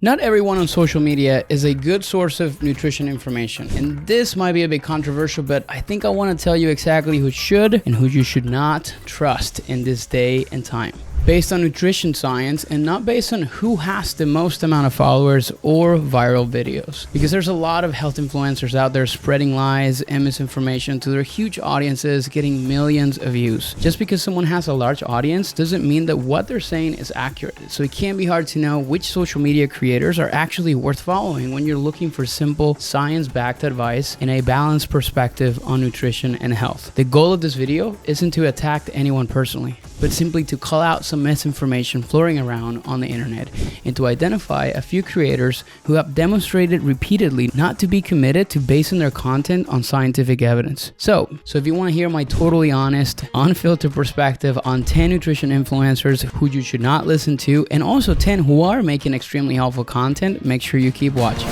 Not everyone on social media is a good source of nutrition information, and this might be a bit controversial, but I think I want to tell you exactly who should and who you should not trust in this day and time. Based on nutrition science and not based on who has the most amount of followers or viral videos. Because there's a lot of health influencers out there spreading lies and misinformation to their huge audiences, getting millions of views. Just because someone has a large audience doesn't mean that what they're saying is accurate. So it can be hard to know which social media creators are actually worth following when you're looking for simple, science-backed advice and a balanced perspective on nutrition and health. The goal of this video isn't to attack anyone personally, but simply to call out some misinformation floating around on the internet and to identify a few creators who have demonstrated repeatedly not to be committed to basing their content on scientific evidence. So if you want to hear my totally honest, unfiltered perspective on 10 nutrition influencers who you should not listen to, and also 10 who are making extremely helpful content, make sure you keep watching.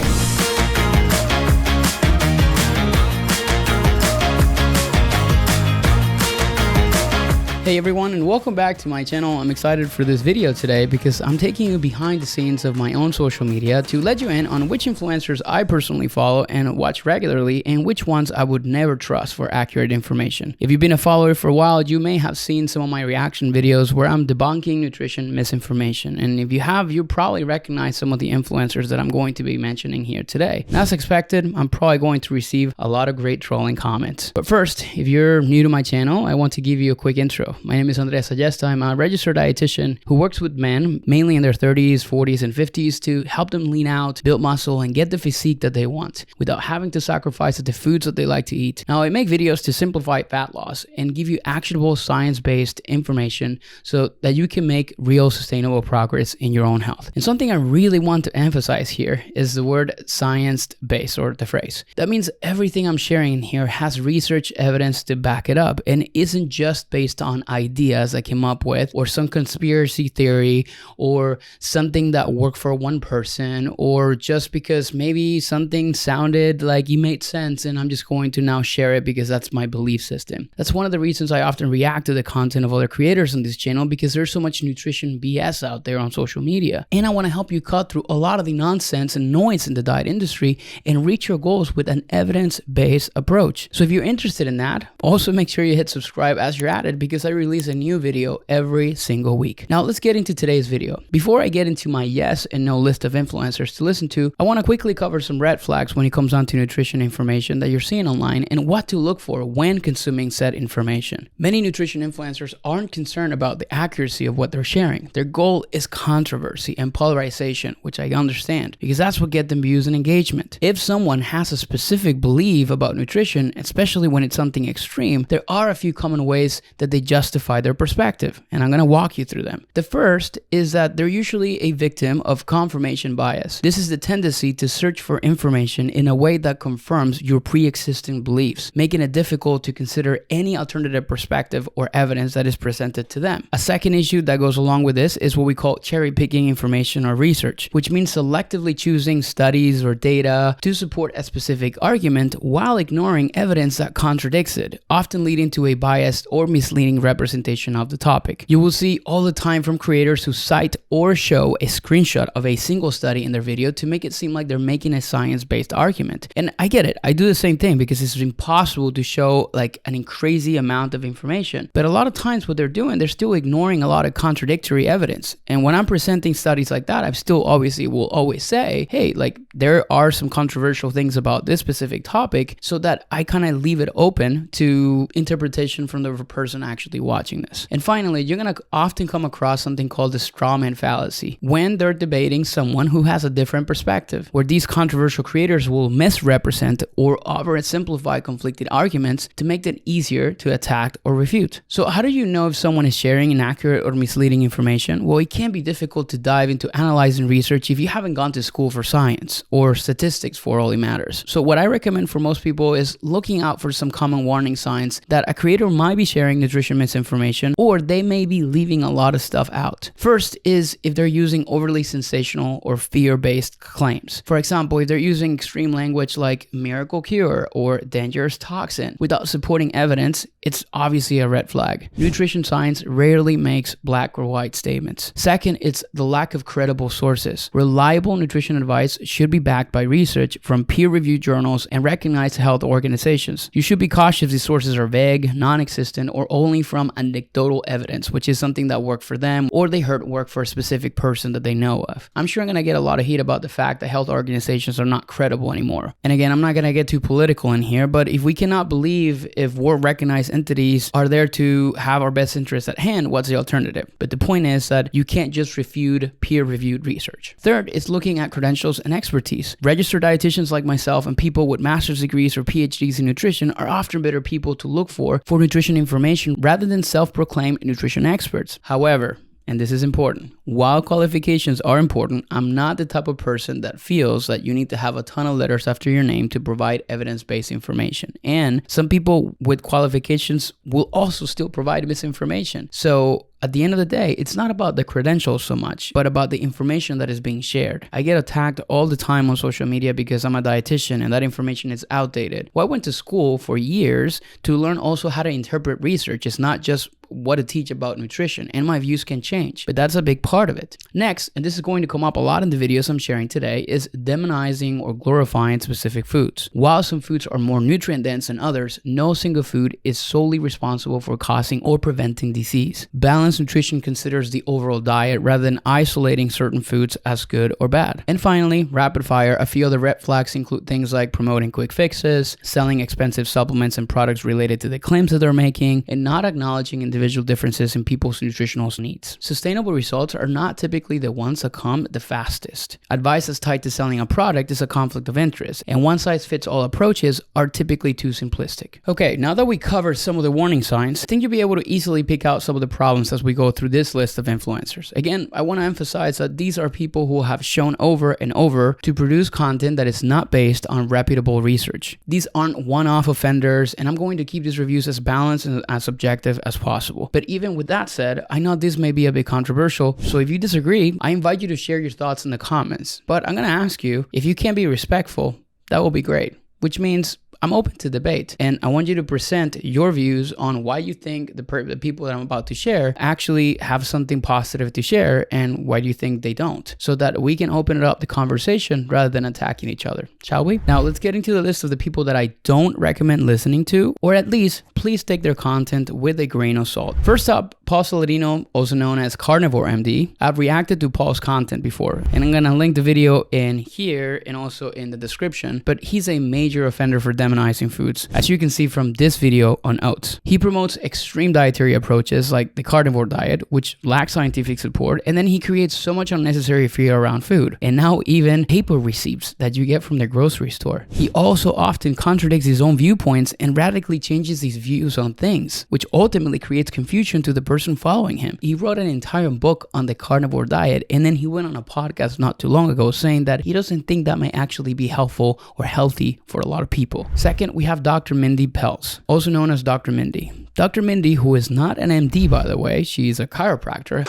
Hey everyone, and welcome back to my channel. I'm excited for this video today because I'm taking you behind the scenes of my own social media to let you in on which influencers I personally follow and watch regularly and which ones I would never trust for accurate information. If you've been a follower for a while, you may have seen some of my reaction videos where I'm debunking nutrition misinformation. And if you have, you probably recognize some of the influencers that I'm going to be mentioning here today. And as expected, I'm probably going to receive a lot of great trolling comments. But first, if you're new to my channel, I want to give you a quick intro. My name is Andres Ayesta. I'm a registered dietitian who works with men, mainly in their 30s, 40s, and 50s, to help them lean out, build muscle, and get the physique that they want without having to sacrifice the foods that they like to eat. Now, I make videos to simplify fat loss and give you actionable science-based information so that you can make real sustainable progress in your own health. And something I really want to emphasize here is the word science-based, or the phrase. That means everything I'm sharing in here has research evidence to back it up and isn't just based on ideas I came up with or some conspiracy theory or something that worked for one person, or just because maybe something sounded like it made sense and I'm just going to now share it because that's my belief system. That's one of the reasons I often react to the content of other creators on this channel, because there's so much nutrition BS out there on social media. And I want to help you cut through a lot of the nonsense and noise in the diet industry and reach your goals with an evidence-based approach. So if you're interested in that, also make sure you hit subscribe as you're at it, because I release a new video every single week. Now let's get into today's video. Before I get into my yes and no list of influencers to listen to, I want to quickly cover some red flags when it comes down to nutrition information that you're seeing online and what to look for when consuming said information. Many nutrition influencers aren't concerned about the accuracy of what they're sharing. Their goal is controversy and polarization, which I understand, because that's what gets them views and engagement. If someone has a specific belief about nutrition, especially when it's something extreme, there are a few common ways that they justify their perspective, and I'm going to walk you through them. The first is that they're usually a victim of confirmation bias. This is the tendency to search for information in a way that confirms your pre-existing beliefs, making it difficult to consider any alternative perspective or evidence that is presented to them. A second issue that goes along with this is what we call cherry-picking information or research, which means selectively choosing studies or data to support a specific argument while ignoring evidence that contradicts it, often leading to a biased or misleading representation of the topic. You will see all the time from creators who cite or show a screenshot of a single study in their video to make it seem like they're making a science-based argument. And I get it. I do the same thing because it's impossible to show like an crazy amount of information. But a lot of times what they're doing, they're still ignoring a lot of contradictory evidence. And when I'm presenting studies like that, I still obviously will always say, hey, like there are some controversial things about this specific topic, so that I kind of leave it open to interpretation from the person actually watching this. And finally, you're going to often come across something called the straw man fallacy when they're debating someone who has a different perspective, where these controversial creators will misrepresent or oversimplify conflicted arguments to make it easier to attack or refute. So how do you know if someone is sharing inaccurate or misleading information? Well, it can be difficult to dive into analyzing research if you haven't gone to school for science or statistics for all it matters. So what I recommend for most people is looking out for some common warning signs that a creator might be sharing nutrition misinformation, or they may be leaving a lot of stuff out. First is if they're using overly sensational or fear-based claims. For example, if they're using extreme language like miracle cure or dangerous toxin without supporting evidence, it's obviously a red flag. Nutrition science rarely makes black or white statements. Second, it's the lack of credible sources. Reliable nutrition advice should be backed by research from peer-reviewed journals and recognized health organizations. You should be cautious if these sources are vague, non-existent, or only from anecdotal evidence, which is something that worked for them or they heard work for a specific person that they know of. I'm sure I'm going to get a lot of heat about the fact that health organizations are not credible anymore. And again, I'm not going to get too political in here, but if we cannot believe if world-recognized entities are there to have our best interests at hand, what's the alternative? But the point is that you can't just refute peer-reviewed research. Third is looking at credentials and expertise. Registered dietitians like myself and people with master's degrees or PhDs in nutrition are often better people to look for nutrition information rather than self-proclaimed nutrition experts. However, and this is important, while qualifications are important, I'm not the type of person that feels that you need to have a ton of letters after your name to provide evidence-based information. And some people with qualifications will also still provide misinformation. So at the end of the day, it's not about the credentials so much, but about the information that is being shared. I get attacked all the time on social media because I'm a dietitian and that information is outdated. Well, I went to school for years to learn also how to interpret research. It's not just what to teach about nutrition, and my views can change, but that's a big part of it. Next, and this is going to come up a lot in the videos I'm sharing today, is demonizing or glorifying specific foods. While some foods are more nutrient dense than others, no single food is solely responsible for causing or preventing disease. Balanced nutrition considers the overall diet rather than isolating certain foods as good or bad. And finally, rapid fire, a few other red flags include things like promoting quick fixes, selling expensive supplements and products related to the claims that they're making, and not acknowledging individual differences in people's nutritional needs. Sustainable results are not typically the ones that come the fastest. Advice that's tied to selling a product is a conflict of interest, and one-size-fits-all approaches are typically too simplistic. Okay, now that we covered some of the warning signs, I think you'll be able to easily pick out some of the problems as we go through this list of influencers. Again, I want to emphasize that these are people who have shown over and over to produce content that is not based on reputable research. These aren't one-off offenders, and I'm going to keep these reviews as balanced and as objective as possible. But even with that said, I know this may be a bit controversial, so if you disagree, I invite you to share your thoughts in the comments. But I'm going to ask you, if you can be respectful, that will be great, which means I'm open to debate, and I want you to present your views on why you think the people that I'm about to share actually have something positive to share and why do you think they don't, so that we can open it up the conversation rather than attacking each other, shall we? Now let's get into the list of the people that I don't recommend listening to, or at least please take their content with a grain of salt. First up, Paul Saladino, also known as Carnivore MD. I've reacted to Paul's content before, and I'm gonna link the video in here and also in the description, but he's a major offender for demonizing foods, as you can see from this video on oats. He promotes extreme dietary approaches like the carnivore diet, which lacks scientific support, and then he creates so much unnecessary fear around food, and now even paper receipts that you get from the grocery store. He also often contradicts his own viewpoints and radically changes his views on things, which ultimately creates confusion to the person following him. He wrote an entire book on the carnivore diet, and then he went on a podcast not too long ago saying that he doesn't think that may actually be helpful or healthy for a lot of people. Second, we have Dr. Mindy Pelz, also known as Dr. Mindy. Dr. Mindy, who is not an MD by the way, she's a chiropractor,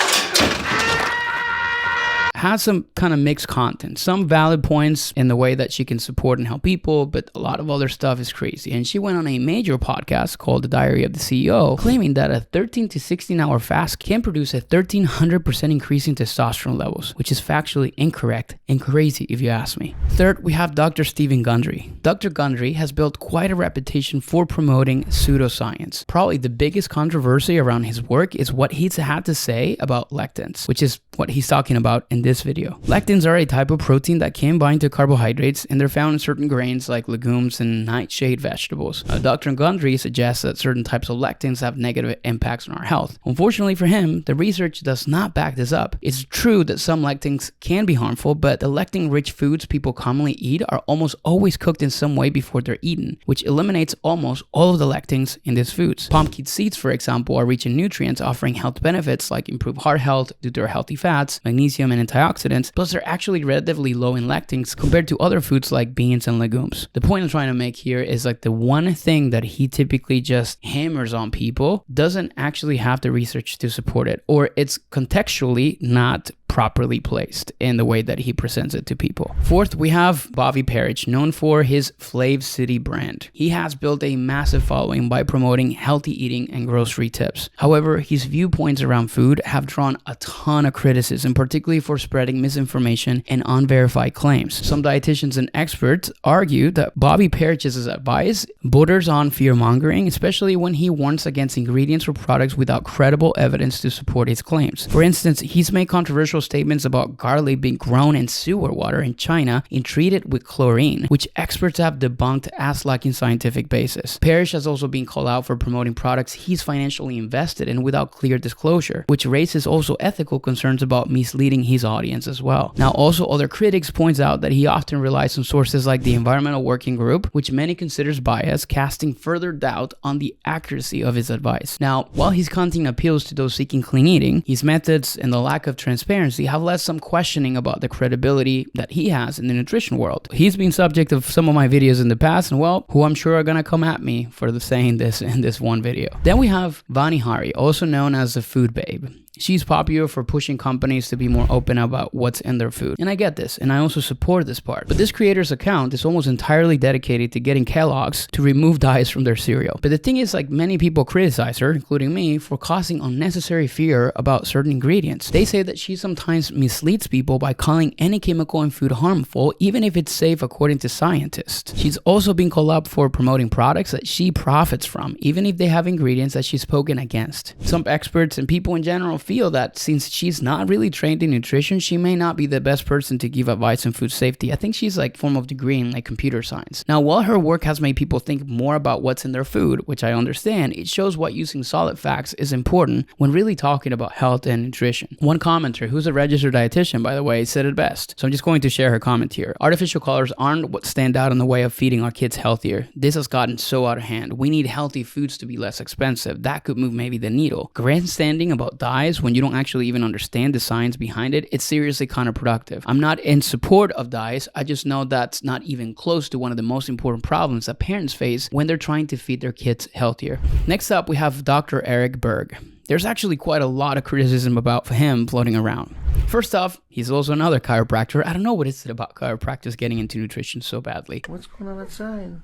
has some kind of mixed content. Some valid points in the way that she can support and help people, but a lot of other stuff is crazy. And she went on a major podcast called The Diary of the CEO, claiming that a 13 to 16 hour fast can produce a 1,300% increase in testosterone levels, which is factually incorrect and crazy if you ask me. Third, we have Dr. Stephen Gundry. Dr. Gundry has built quite a reputation for promoting pseudoscience. Probably the biggest controversy around his work is what he's had to say about lectins, which is what he's talking about in this video. Lectins are a type of protein that can bind to carbohydrates, and they're found in certain grains like legumes and nightshade vegetables. Dr. Gundry suggests that certain types of lectins have negative impacts on our health. Unfortunately for him, the research does not back this up. It's true that some lectins can be harmful, but the lectin-rich foods people commonly eat are almost always cooked in some way before they're eaten, which eliminates almost all of the lectins in these foods. Pumpkin seeds, for example, are rich in nutrients, offering health benefits like improved heart health due to their healthy fats, magnesium, and antioxidants, plus they're actually relatively low in lectins compared to other foods like beans and legumes. The point I'm trying to make here is like the one thing that he typically just hammers on people doesn't actually have the research to support it, or it's contextually not properly placed in the way that he presents it to people. Fourth, we have Bobby Parrish, known for his Flav City brand. He has built a massive following by promoting healthy eating and grocery tips. However, his viewpoints around food have drawn a ton of criticism, particularly for spreading misinformation and unverified claims. Some dietitians and experts argue that Bobby Parrish's advice borders on fear-mongering, especially when he warns against ingredients or products without credible evidence to support his claims. For instance, he's made controversial statements about garlic being grown in sewer water in China and treated with chlorine, which experts have debunked as lacking scientific basis. Parrish has also been called out for promoting products he's financially invested in without clear disclosure, which raises also ethical concerns about misleading his audience as well. Now, also other critics points out that he often relies on sources like the Environmental Working Group, which many considers biased, casting further doubt on the accuracy of his advice. Now, while his content appeals to those seeking clean eating, his methods and the lack of transparency have led some questioning about the credibility that he has in the nutrition world. He's been subject of some of my videos in the past, and well, who I'm sure are gonna come at me for saying this in this one video. Then we have Vani Hari, also known as the Food Babe. She's popular for pushing companies to be more open about what's in their food. And I get this, and I also support this part. But this creator's account is almost entirely dedicated to getting Kellogg's to remove dyes from their cereal. But the thing is, like, many people criticize her, including me, for causing unnecessary fear about certain ingredients. They say that she sometimes misleads people by calling any chemical in food harmful, even if it's safe according to scientists. She's also been called up for promoting products that she profits from, even if they have ingredients that she's spoken against. Some experts and people in general feel that since she's not really trained in nutrition, she may not be the best person to give advice on food safety. I think she's like form of degree in like computer science. Now, while her work has made people think more about what's in their food, which I understand, it shows why using solid facts is important when really talking about health and nutrition. One commenter, who's a registered dietitian by the way, said it best. So I'm just going to share her comment here. Artificial colors aren't what stand out in the way of feeding our kids healthier. This has gotten so out of hand. We need healthy foods to be less expensive. That could move maybe the needle. Grandstanding about dyes when you don't actually even understand the science behind it, it's seriously counterproductive. I'm not in support of dyes, I just know that's not even close to one of the most important problems that parents face when they're trying to feed their kids healthier. Next up, we have Dr. Eric Berg. There's actually quite a lot of criticism about him floating around. First off, he's also another chiropractor. I don't know what is it about chiropractors getting into nutrition so badly. What's going on outside?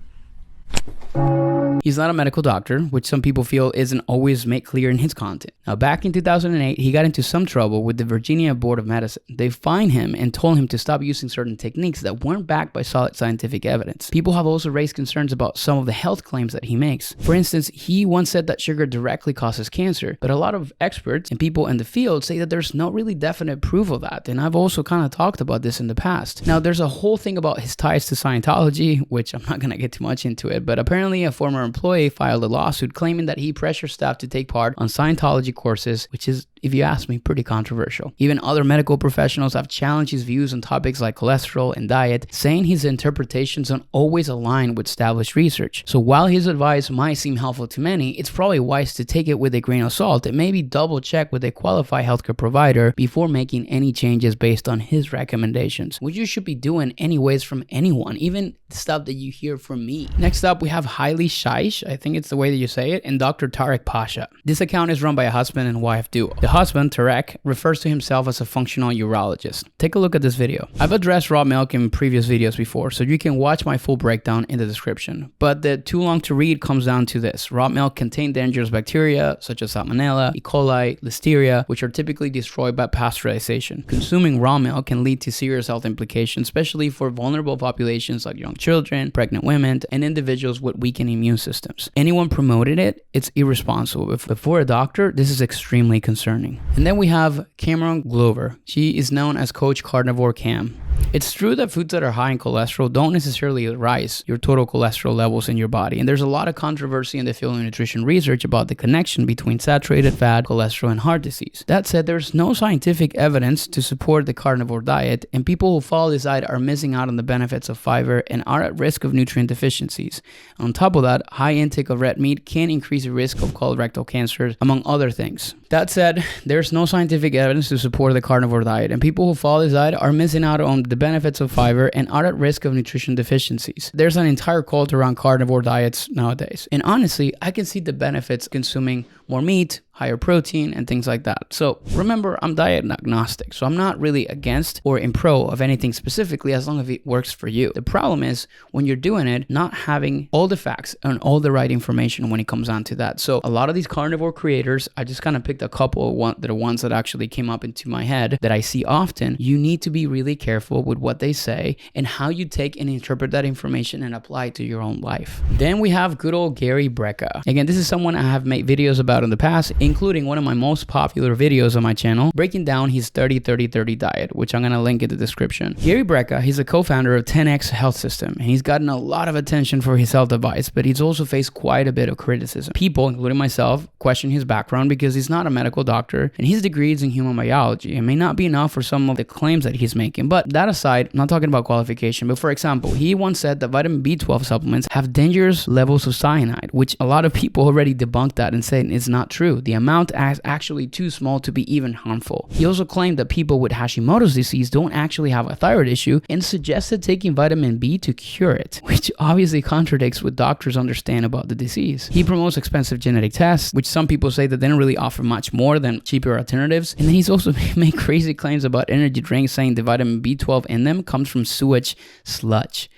He's not a medical doctor, which some people feel isn't always made clear in his content. Now, back in 2008, he got into some trouble with the Virginia Board of Medicine. They fined him and told him to stop using certain techniques that weren't backed by solid scientific evidence. People have also raised concerns about some of the health claims that he makes. For instance, he once said that sugar directly causes cancer, but a lot of experts and people in the field say that there's no really definite proof of that, and I've also kind of talked about this in the past. Now, there's a whole thing about his ties to Scientology, which I'm not going to get too much into it, but apparently a former employee filed a lawsuit claiming that he pressured staff to take part on Scientology courses, which is, if you ask me, pretty controversial. Even other medical professionals have challenged his views on topics like cholesterol and diet, saying his interpretations don't always align with established research. So while his advice might seem helpful to many, it's probably wise to take it with a grain of salt and maybe double check with a qualified healthcare provider before making any changes based on his recommendations, which you should be doing anyways from anyone, even stuff that you hear from me. Next up, we have Hailey Shaish, I think it's the way that you say it, and Dr. Tarek Pasha. This account is run by a husband and wife duo. The husband, Tarek, refers to himself as a functional urologist. Take a look at this video. I've addressed raw milk in previous videos before, so you can watch my full breakdown in the description. But the too long to read comes down to this. Raw milk contains dangerous bacteria such as Salmonella, E. coli, Listeria, which are typically destroyed by pasteurization. Consuming raw milk can lead to serious health implications, especially for vulnerable populations like young children, pregnant women, and individuals with weakened immune systems. Anyone promoting it, it's irresponsible. But for a doctor, this is extremely concerning. And then we have Cameron Glover. She is known as Coach Carnivore Cam. It's true that foods that are high in cholesterol don't necessarily rise your total cholesterol levels in your body, and there's a lot of controversy in the field of nutrition research about the connection between saturated fat, cholesterol, and heart disease. That said, there's no scientific evidence to support the carnivore diet, and people who follow this diet are missing out on the benefits of fiber and are at risk of nutrient deficiencies. On top of that, high intake of red meat can increase the risk of colorectal cancer, among other things. That said, there's no scientific evidence to support the carnivore diet, and people who follow this diet are missing out on the benefits of fiber and are at risk of nutrition deficiencies. There's an entire cult around carnivore diets nowadays. And honestly, I can see the benefits of consuming more meat, higher protein, and things like that. So remember, I'm diet agnostic, so I'm not really against or in pro of anything specifically as long as it works for you. The problem is when you're doing it, not having all the facts and all the right information when it comes down to that. So a lot of these carnivore creators, I just kind of picked a couple of the ones that actually came up into my head that I see often. You need to be really careful with what they say and how you take and interpret that information and apply it to your own life. Then we have good old Gary Brecka. Again, this is someone I have made videos about in the past, including one of my most popular videos on my channel, breaking down his 30-30-30 diet, which I'm going to link in the description. Gary Brecka, he's a co-founder of 10X Health System, and he's gotten a lot of attention for his health advice, but he's also faced quite a bit of criticism. People, including myself, question his background because he's not a medical doctor, and his degree is in human biology. It may not be enough for some of the claims that he's making, but that aside, I'm not talking about qualification, but for example, he once said that vitamin B12 supplements have dangerous levels of cyanide, which a lot of people already debunked that and said it's not true. The amount is actually too small to be even harmful. He also claimed that people with Hashimoto's disease don't actually have a thyroid issue and suggested taking vitamin B to cure it, which obviously contradicts what doctors understand about the disease. He promotes expensive genetic tests, which some people say that they don't really offer much more than cheaper alternatives. And then he's also made crazy claims about energy drinks, saying the vitamin B12 in them comes from sewage sludge,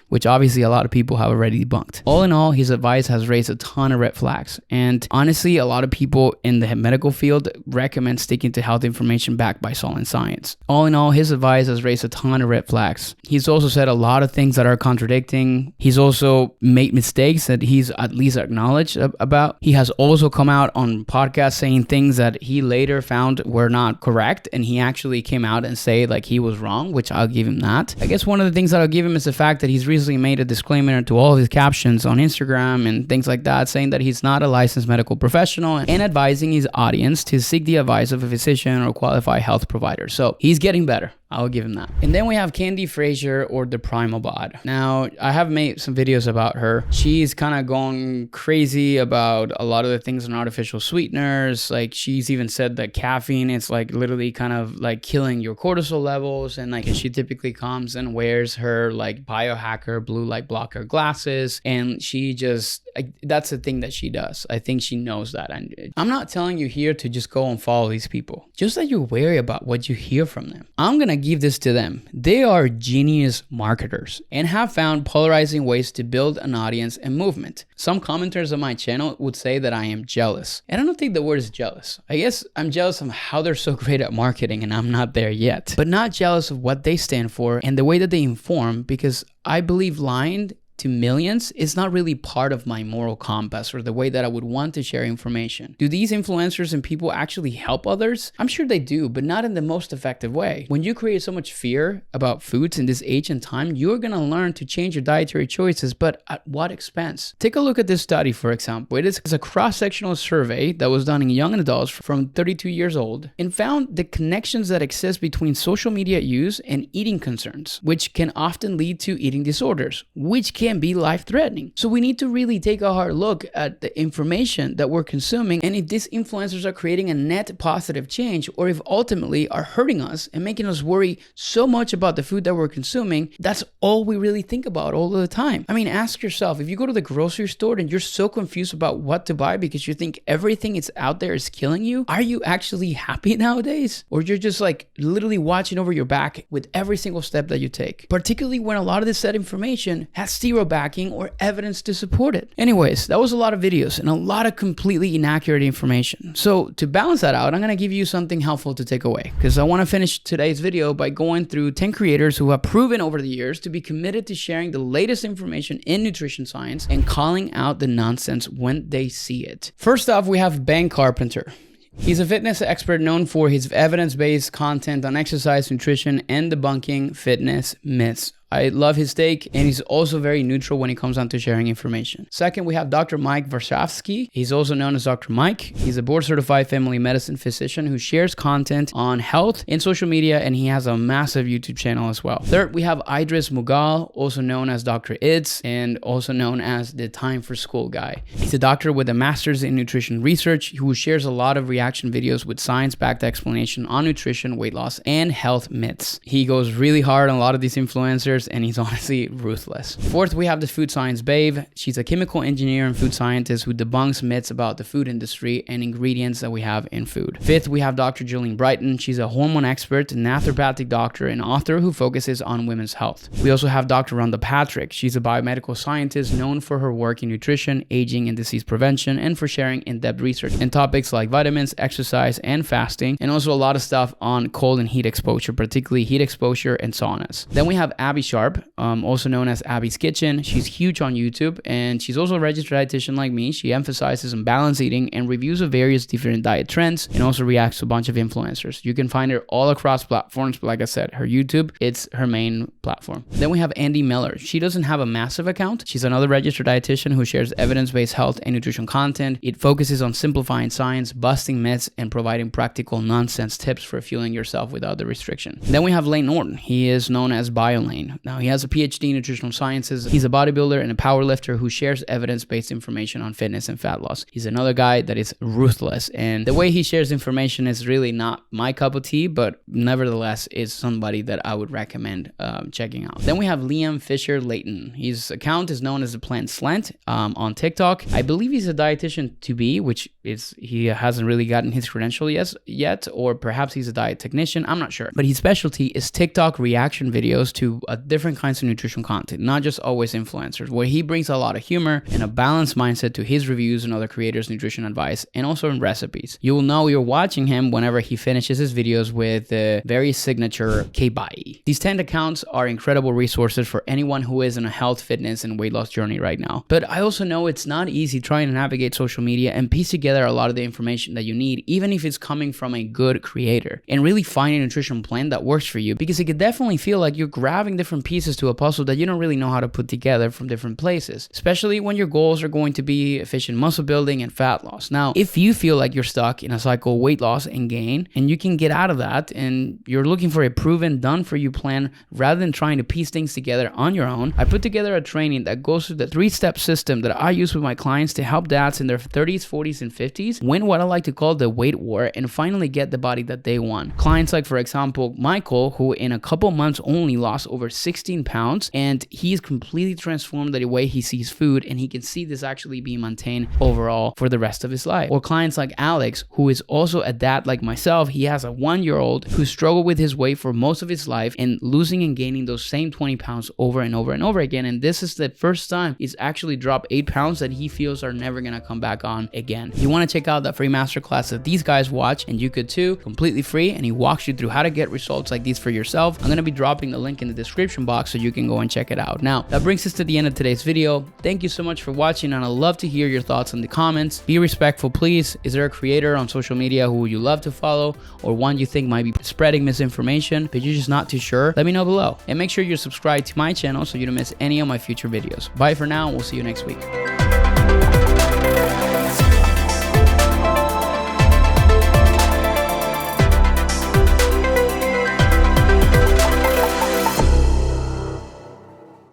which obviously a lot of people have already debunked. All in all, his advice has raised a ton of red flags. And honestly, a lot of people in the medical field recommend sticking to health information backed by solid science. All in all, his advice has raised a ton of red flags. He's also said a lot of things that are contradicting. He's also made mistakes that he's at least acknowledged about. He has also come out on podcasts saying things that he later found were not correct, and he actually came out and said like he was wrong, which I'll give him that. I guess one of the things that I'll give him is the fact that he's recently made a disclaimer to all of his captions on Instagram and things like that, saying that he's not a licensed medical professional and advising his audience to seek the advice of a physician or qualified health provider. So he's getting better. I'll give him that. And then we have Candy Frazier, or the Primal Bod. Now, I have made some videos about her. She's kind of going crazy about a lot of the things in artificial sweeteners. Like, she's even said that caffeine is like literally kind of like killing your cortisol levels. And like, she typically comes and wears her like biohacker blue light blocker glasses. And she just, that's the thing that she does. I think she knows that. And I'm not telling you here to just go and follow these people. Just that you're wary about what you hear from them. I'm going to give this to them. They are genius marketers and have found polarizing ways to build an audience and movement. Some commenters on my channel would say that I am jealous. And I don't think the word is jealous. I guess I'm jealous of how they're so great at marketing and I'm not there yet. But not jealous of what they stand for and the way that they inform, because I believe lying to millions is not really part of my moral compass or the way that I would want to share information. Do these influencers and people actually help others? I'm sure they do, but not in the most effective way. When you create so much fear about foods in this age and time, you're gonna learn to change your dietary choices, but at what expense? Take a look at this study, for example. It is a cross-sectional survey that was done in young adults from 32 years old and found the connections that exist between social media use and eating concerns, which can often lead to eating disorders, which can be life-threatening. So we need to really take a hard look at the information that we're consuming and if these influencers are creating a net positive change or if ultimately are hurting us and making us worry so much about the food that we're consuming. That's all we really think about all the time. I mean, ask yourself, if you go to the grocery store and you're so confused about what to buy because you think everything is out there is killing you, are you actually happy nowadays? Or you're just like literally watching over your back with every single step that you take, particularly when a lot of this said information has zero backing or evidence to support it. Anyways, that was a lot of videos and a lot of completely inaccurate information. So to balance that out, I'm going to give you something helpful to take away, because I want to finish today's video by going through 10 creators who have proven over the years to be committed to sharing the latest information in nutrition science and calling out the nonsense when they see it. First off, we have Ben Carpenter. He's a fitness expert known for his evidence-based content on exercise, nutrition, and debunking fitness myths. I love his take, and he's also very neutral when it comes down to sharing information. Second, we have Dr. Mike Warshawski. He's also known as Dr. Mike. He's a board-certified family medicine physician who shares content on health in social media, and he has a massive YouTube channel as well. Third, we have Idris Mughal, also known as Dr. Ids, and also known as the Time for School guy. He's a doctor with a master's in nutrition research who shares a lot of reaction videos with science-backed explanation on nutrition, weight loss, and health myths. He goes really hard on a lot of these influencers, and he's honestly ruthless. Fourth, we have the Food Science Babe. She's a chemical engineer and food scientist who debunks myths about the food industry and ingredients that we have in food. Fifth, we have Dr. Julian Brighton. She's a hormone expert, naturopathic doctor, and author who focuses on women's health. We also have Dr. Rhonda Patrick. She's a biomedical scientist known for her work in nutrition, aging, and disease prevention, and for sharing in-depth research in topics like vitamins, exercise, and fasting, and also a lot of stuff on cold and heat exposure, particularly heat exposure and saunas. Then we have Abby Sharp, also known as Abby's Kitchen. She's huge on YouTube, and she's also a registered dietitian like me. She emphasizes on balanced eating and reviews of various different diet trends, and also reacts to a bunch of influencers. You can find her all across platforms, but like I said, her YouTube, it's her main platform. Then we have Andy Miller. She doesn't have a massive account. She's another registered dietitian who shares evidence-based health and nutrition content. It focuses on simplifying science, busting myths, and providing practical nonsense tips for fueling yourself without the restriction. Then we have Lane Norton. He is known as BioLane. Now, he has a PhD in nutritional sciences. He's a bodybuilder and a powerlifter who shares evidence-based information on fitness and fat loss. He's another guy that is ruthless, and the way he shares information is really not my cup of tea, but nevertheless is somebody that I would recommend checking out. Then we have Liam Fisher Layton. His account is known as the Plant Slant on TikTok. I believe he's a dietitian to be, which is he hasn't really gotten his credential yet, or perhaps he's a diet technician. I'm not sure, but his specialty is TikTok reaction videos to different kinds of nutrition content, not just always influencers, where he brings a lot of humor and a balanced mindset to his reviews and other creators' nutrition advice, and also in recipes. You will know you're watching him whenever he finishes his videos with the very signature K-Bai. These 10 accounts are incredible resources for anyone who is in a health, fitness, and weight loss journey right now. But I also know it's not easy trying to navigate social media and piece together a lot of the information that you need, even if it's coming from a good creator, and really find a nutrition plan that works for you, because it could definitely feel like you're grabbing different pieces to a puzzle that you don't really know how to put together from different places, especially when your goals are going to be efficient muscle building and fat loss. Now, if you feel like you're stuck in a cycle of weight loss and gain, and you can get out of that, and you're looking for a proven, done-for-you plan rather than trying to piece things together on your own, I put together a training that goes through the 3-step system that I use with my clients to help dads in their 30s, 40s, and 50s win what I like to call the weight war and finally get the body that they want. Clients like, for example, Michael, who in a couple months only lost over 16 pounds, and he's completely transformed the way he sees food, and he can see this actually being maintained overall for the rest of his life. Or clients like Alex, who is also a dad like myself. He has a 1-year-old who struggled with his weight for most of his life and losing and gaining those same 20 pounds over and over and over again, and this is the first time he's actually dropped 8 pounds that he feels are never gonna come back on again. You want to check out that free masterclass that these guys watch, and you could too, completely free, and he walks you through how to get results like these for yourself. I'm gonna be dropping the link in the description box so you can go and check it out. Now, that brings us to the end of today's video. Thank you so much for watching, and I'd love to hear your thoughts in the comments. Be respectful, please. Is there a creator on social media who you love to follow, or one you think might be spreading misinformation, but you're just not too sure? Let me know below, and make sure you're subscribed to my channel so you don't miss any of my future videos. Bye for now, we'll see you next week.